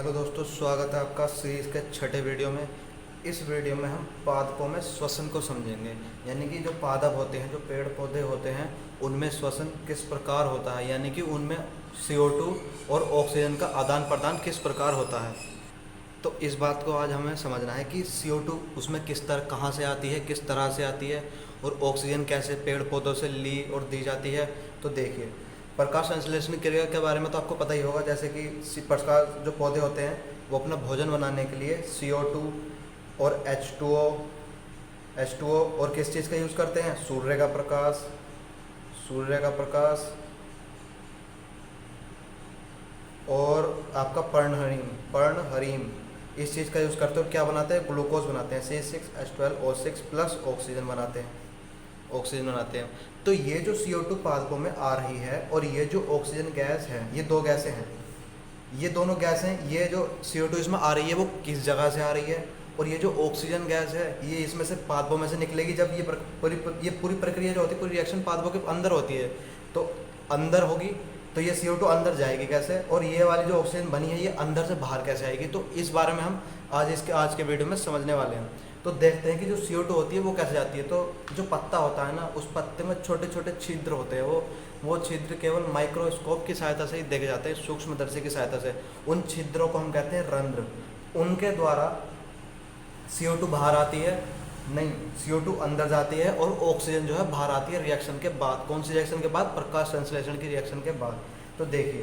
Hello दोस्तों, स्वागत है आपका सीरीज़ के छठे वीडियो में। इस वीडियो में हम पादपों में श्वसन को समझेंगे, यानी कि जो पादप होते हैं, जो पेड़ पौधे होते हैं, उनमें श्वसन किस प्रकार होता है, यानी कि उनमें CO2 और ऑक्सीजन का आदान प्रदान किस प्रकार होता है। तो इस बात को आज हमें समझना है कि CO2 उसमें किस तरह कहाँ से आती है, किस तरह से आती है, और ऑक्सीजन कैसे पेड़ पौधों से ली और दी जाती है। तो देखिए, प्रकाश संश्लेषण क्रिया के बारे में तो आपको पता ही होगा। जैसे कि प्रकाश जो पौधे होते हैं वो अपना भोजन बनाने के लिए CO2 और H2O और किस चीज़ का यूज़ करते हैं, सूर्य का प्रकाश और आपका पर्णहरिम इस चीज़ का यूज़ करते हैं। और क्या बनाते हैं, ग्लूकोज बनाते हैं, C6H12O6 प्लस ऑक्सीजन बनाते हैं। तो ये जो CO2 पादपों में आ रही है और ये जो ऑक्सीजन गैस है, ये दो गैसें हैं, ये दोनों गैसें, ये जो CO2 इसमें आ रही है वो किस जगह से आ रही है, और ये जो ऑक्सीजन गैस है ये इसमें से पादपों में से निकलेगी। जब ये पूरी प्रक्रिया जो होती है, पूरी रिएक्शन पादपों के अंदर होती है, तो अंदर होगी तो ये CO2 अंदर जाएगी कैसे, और ये वाली जो ऑक्सीजन बनी है ये अंदर से बाहर कैसे आएगी। तो इस बारे में हम आज के वीडियो में समझने वाले हैं। तो देखते हैं कि जो CO2 होती है वो कैसे जाती है। तो जो पत्ता होता है ना, उस पत्ते में छोटे छोटे छिद्र होते हैं। वो छिद्र केवल माइक्रोस्कोप की सहायता से ही देखे जाते हैं, सूक्ष्मदर्शी की सहायता से। उन छिद्रों को हम कहते हैं रंध्र। उनके द्वारा CO2 बाहर आती है, नहीं, CO2 अंदर जाती है और ऑक्सीजन जो है बाहर आती है रिएक्शन के बाद। कौन सी रिएक्शन के बाद, प्रकाश संश्लेषण की रिएक्शन के बाद। तो देखिए,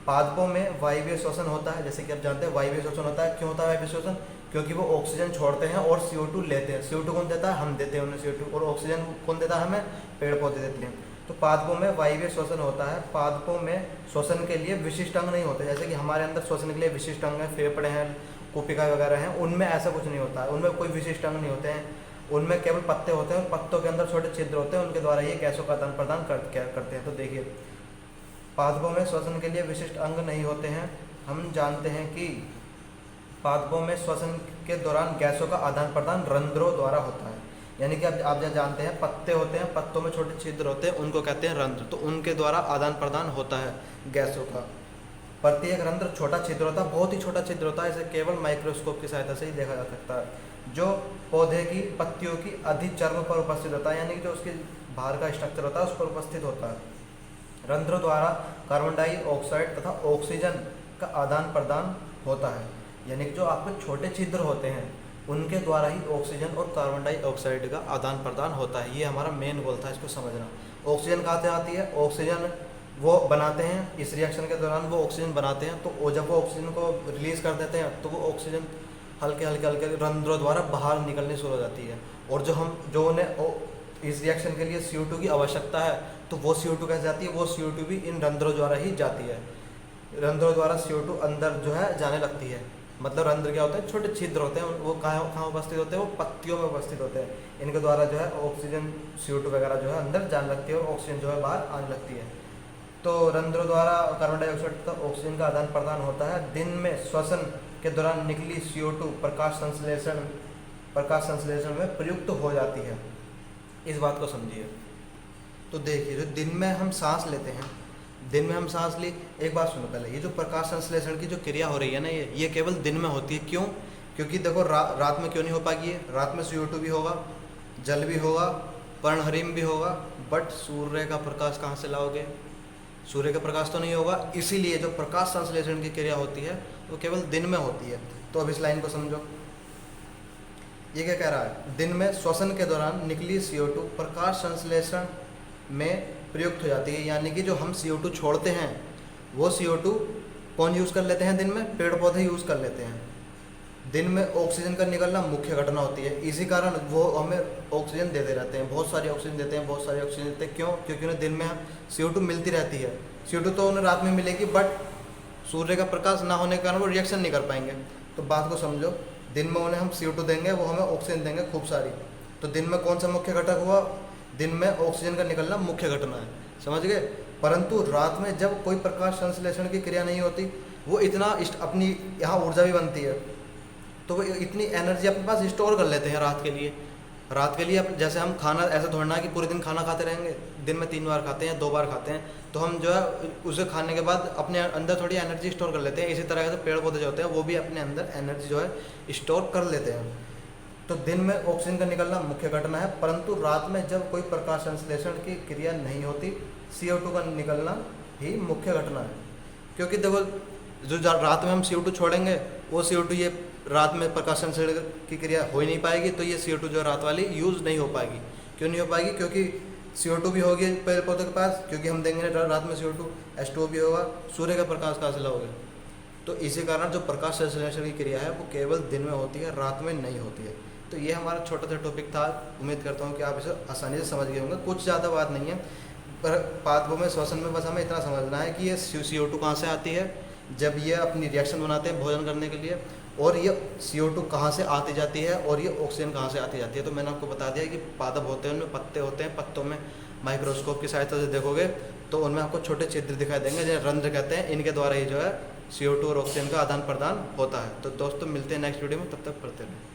पादपों में वायवीय श्वसन होता है। जैसे कि आप जानते हैं वायवीय श्वसन होता है। क्यों होता है वायवीय श्वसन? क्योंकि वो ऑक्सीजन छोड़ते हैं और CO2 लेते हैं। CO2 कौन देता है? हम देते हैं उन्हें CO2। और ऑक्सीजन कौन देता है? हमें पेड़ पौधे देते हैं। तो पादपों में वायवीय श्वसन होता है। पादपों में श्वसन के लिए विशिष्ट अंग नहीं होते। जैसे कि हमारे अंदर श्वसन के लिए विशिष्ट अंग है, फेफड़े हैं, कुपिका वगैरह हैं, उनमें ऐसा कुछ नहीं होता है। उनमें कोई विशिष्ट अंग नहीं होते हैं। उनमें केवल पत्ते होते हैं और पत्तों के अंदर छोटे छिद्र होते हैं, उनके द्वारा ये गैसों का आदान प्रदान करते हैं। तो देखिए, पादपों में श्वसन के लिए विशिष्ट अंग नहीं होते हैं। हम जानते हैं कि पादपों में श्वसन के दौरान गैसों का आदान प्रदान रंध्रों द्वारा होता है। यानी कि आप जानते हैं पत्ते होते हैं, पत्तों में छोटे छिद्र होते हैं, उनको कहते हैं रंध्र। तो उनके द्वारा आदान प्रदान होता है गैसों का। प्रत्येक रंध्र छोटा छिद्र होता है, बहुत ही छोटा छिद्र होता है। इसे केवल माइक्रोस्कोप की सहायता से ही देखा जा सकता है। जो पौधे की पत्तियों की अधिचर्म पर उपस्थित होता है, यानी कि जो उसके बाहर का स्ट्रक्चर होता है उस पर उपस्थित होता है। रंध्रों द्वारा कार्बन डाइऑक्साइड तथा ऑक्सीजन का आदान प्रदान होता है। यानी कि जो आपके छोटे छिद्र होते हैं उनके द्वारा ही ऑक्सीजन और कार्बन डाइऑक्साइड का आदान प्रदान होता है। ये हमारा मेन गोल था, इसको समझना। ऑक्सीजन कहाँ से आती है? ऑक्सीजन वो बनाते हैं, इस रिएक्शन के दौरान वो ऑक्सीजन बनाते हैं। तो जब वो ऑक्सीजन को रिलीज़ कर देते हैं तो वो ऑक्सीजन हल्के हल्के रंध्रों द्वारा बाहर निकलनी शुरू हो जाती है। और जो उन्हें इस रिएक्शन के लिए CO2 की आवश्यकता है, तो वो CO2 कैसे जाती है? वो CO2 भी इन रंध्रों द्वारा ही जाती है। रंध्रों द्वारा CO2 अंदर जो है जाने लगती है। मतलब रंध्र क्या होते हैं? छोटे छिद्र होते हैं। वो कहाँ उपस्थित होते हैं? वो पत्तियों में उपस्थित होते हैं। इनके द्वारा जो है ऑक्सीजन, CO2 वगैरह जो है अंदर जाने लगती है और ऑक्सीजन जो है बाहर आने लगती है। तो रंध्रों द्वारा कार्बन डाइऑक्साइड तथा ऑक्सीजन का आदान प्रदान होता है। दिन में श्वसन के दौरान निकली CO2 प्रकाश संश्लेषण में प्रयुक्त हो जाती है। इस बात को समझिए। तो देखिए, जो दिन में हम सांस लेते हैं, ली, एक बात सुनो पहले, ये जो प्रकाश संश्लेषण की जो क्रिया हो रही है ना, ये केवल दिन में होती है। क्यों? क्योंकि देखो, रात में क्यों नहीं हो पाएगी? रात में CO2 भी होगा, जल भी होगा, पर्णहरिम भी होगा, बट सूर्य का प्रकाश कहाँ से लाओगे? सूर्य का प्रकाश तो नहीं होगा। इसीलिए जो प्रकाश संश्लेषण की क्रिया होती है वो केवल दिन में होती है। तो अब इस लाइन को समझो, ये क्या कह रहा है? दिन में श्वसन के दौरान निकली CO2 प्रकाश संश्लेषण में प्रयुक्त हो जाती है। यानी कि जो हम CO2 छोड़ते हैं वो CO2 कौन यूज़ कर लेते हैं? दिन में पेड़ पौधे यूज़ कर लेते हैं। दिन में ऑक्सीजन का निकलना मुख्य घटना होती है। इसी कारण वो हमें ऑक्सीजन देते रहते हैं, बहुत सारी ऑक्सीजन देते हैं। क्यों? क्योंकि उन्हें दिन में CO2 मिलती रहती है। CO2 तो उन्हें रात में मिलेगी, बट सूर्य का प्रकाश ना होने के कारण वो रिएक्शन नहीं कर पाएंगे। तो बात को समझो, दिन में उन्हें हम CO2 देंगे, वो हमें ऑक्सीजन देंगे खूब सारी। तो दिन में कौन सा मुख्य घटक हुआ? दिन में ऑक्सीजन का निकलना मुख्य घटना है, समझ गए। परंतु रात में जब कोई प्रकाश संश्लेषण की क्रिया नहीं होती, वो इतना अपनी यहाँ ऊर्जा भी बनती है, तो वो इतनी एनर्जी अपने पास स्टोर कर लेते हैं रात के लिए। रात के लिए जैसे हम खाना ऐसा थोड़ा ना कि पूरे दिन खाना खाते रहेंगे, दिन में 3 बार खाते हैं या 2 बार खाते हैं, तो हम जो है उसे खाने के बाद अपने अंदर थोड़ी एनर्जी स्टोर कर लेते हैं। इसी तरह से पेड़ पौधे जो होते हैं वो भी अपने अंदर एनर्जी जो है स्टोर कर लेते हैं। तो दिन में ऑक्सीजन का निकलना मुख्य घटना है, परंतु रात में जब कोई प्रकाश संश्लेषण की क्रिया नहीं होती, CO2 का निकलना ही मुख्य घटना है। क्योंकि देखो जो रात में हम CO2 छोड़ेंगे, वो CO2 ये रात में प्रकाश संश्लेषण की क्रिया हो ही नहीं पाएगी, तो ये CO2 जो रात वाली यूज़ नहीं हो पाएगी। क्यों नहीं हो पाएगी? क्योंकि CO2 भी होगी पेड़ पौधे के पास, क्योंकि हम देंगे रात में CO2, H2O भी होगा, सूर्य का प्रकाश कहाँ से लाओगे? तो इसी कारण जो प्रकाश संश्लेषण की क्रिया है वो केवल दिन में होती है, रात में नहीं होती है। तो ये हमारा छोटा सा टॉपिक था। उम्मीद करता हूँ कि आप इसे आसानी से समझ गए होंगे। कुछ ज़्यादा बात नहीं है, पर पादपों में श्वसन में बस हमें इतना समझना है कि ये CO2 कहाँ से आती है जब ये अपनी रिएक्शन बनाते हैं भोजन करने के लिए, और ये CO2 कहाँ से आती जाती है, और ये ऑक्सीजन कहाँ से आती जाती है। तो मैंने आपको बता दिया कि पादप होते हैं, उनमें पत्ते होते हैं, पत्तों में माइक्रोस्कोप की सहायता से देखोगे तो उनमें आपको छोटे छिद्र दिखाई देंगे, जिन्हें रंध्र कहते हैं। इनके द्वारा ही जो है CO2 और ऑक्सीजन का आदान प्रदान होता है। तो दोस्तों मिलते हैं नेक्स्ट वीडियो में, तब तक पढ़ते रहें।